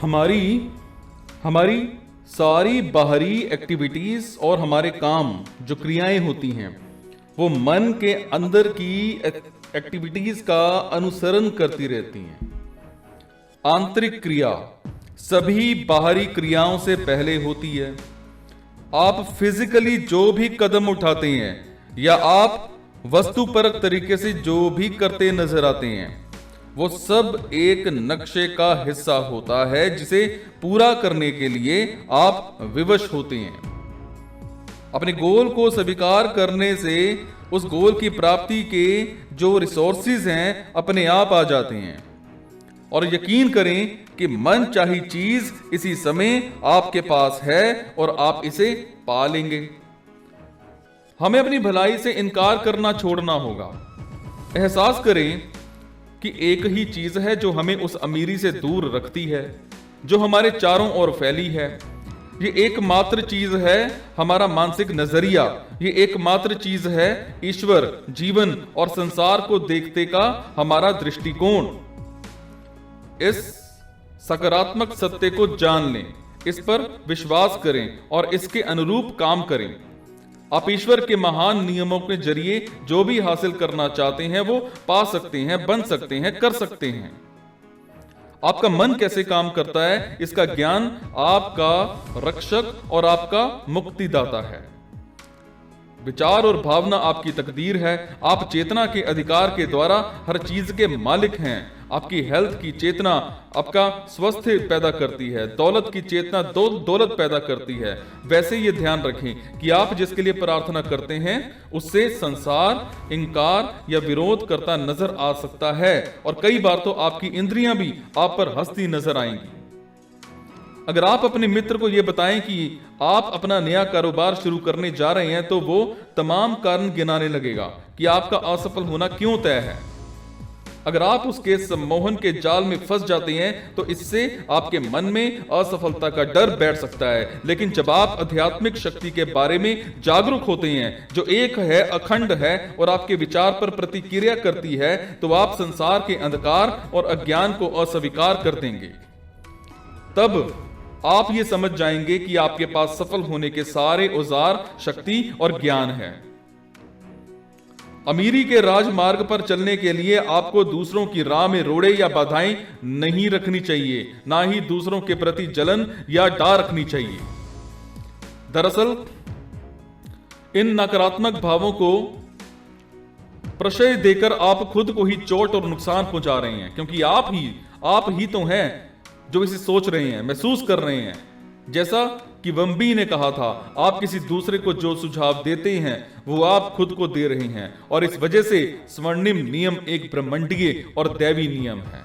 हमारी हमारी सारी बाहरी एक्टिविटीज और हमारे काम जो क्रियाएं होती हैं वो मन के अंदर की एक्टिविटीज का अनुसरण करती रहती हैं। आंतरिक क्रिया सभी बाहरी क्रियाओं से पहले होती है। आप फिजिकली जो भी कदम उठाते हैं या आप वस्तुपरक तरीके से जो भी करते नजर आते हैं वो सब एक नक्शे का हिस्सा होता है जिसे पूरा करने के लिए आप विवश होते हैं। अपने गोल को स्वीकार करने से उस गोल की प्राप्ति के जो रिसोर्सेज हैं अपने आप आ जाते हैं। और यकीन करें कि मन चाही चीज इसी समय आपके पास है और आप इसे पा लेंगे। हमें अपनी भलाई से इनकार करना छोड़ना होगा। एहसास करें कि एक ही चीज है जो हमें उस अमीरी से दूर रखती है जो हमारे चारों ओर फैली है। ये एकमात्र चीज है हमारा मानसिक नजरिया। ये एकमात्र चीज है ईश्वर, जीवन और संसार को देखने का हमारा दृष्टिकोण। इस सकारात्मक सत्य को जान लें, इस पर विश्वास करें और इसके अनुरूप काम करें। आप ईश्वर के महान नियमों के जरिए जो भी हासिल करना चाहते हैं वो पा सकते हैं, बन सकते हैं, कर सकते हैं। आपका मन कैसे काम करता है इसका ज्ञान आपका रक्षक और आपका मुक्तिदाता है। विचार और भावना आपकी तकदीर है। आप चेतना के अधिकार के द्वारा हर चीज के मालिक हैं। आपकी हेल्थ की चेतना आपका स्वास्थ्य पैदा करती है, दौलत की चेतना दौलत पैदा करती है। वैसे ये ध्यान रखें कि आप जिसके लिए प्रार्थना करते हैं उससे संसार इनकार या विरोध करता नजर आ सकता है और कई बार तो आपकी इंद्रियां भी आप पर हंसती नजर आएंगी। अगर आप अपने मित्र को यह बताएं कि आप अपना नया कारोबार शुरू करने जा रहे हैं तो वो तमाम कारण गिनाने लगेगा कि आपका असफल होना क्यों तय है। अगर आप उसके सम्मोहन के जाल में फंस जाते हैं तो इससे आपके मन में असफलता का डर बैठ सकता है। लेकिन जब आप आध्यात्मिक शक्ति के बारे में जागरूक होते हैं जो एक है, अखंड है और आपके विचार पर प्रतिक्रिया करती है तो आप संसार के अंधकार और अज्ञान को अस्वीकार कर देंगे। तब आप ये समझ जाएंगे कि आपके पास सफल होने के सारे औजार, शक्ति और ज्ञान है। अमीरी के राजमार्ग पर चलने के लिए आपको दूसरों की राह में रोड़े या बाधाएं नहीं रखनी चाहिए, ना ही दूसरों के प्रति जलन या डर रखनी चाहिए। दरअसल इन नकारात्मक भावों को प्रश्रय देकर आप खुद को ही चोट और नुकसान पहुंचा रहे हैं, क्योंकि आप ही तो हैं जो इसे सोच रहे हैं, महसूस कर रहे हैं। जैसा कि वंबी ने कहा था, आप किसी दूसरे को जो सुझाव देते हैं वो आप खुद को दे रहे हैं और इस वजह से स्वर्णिम नियम एक ब्रह्मांडीय और दैवी नियम है।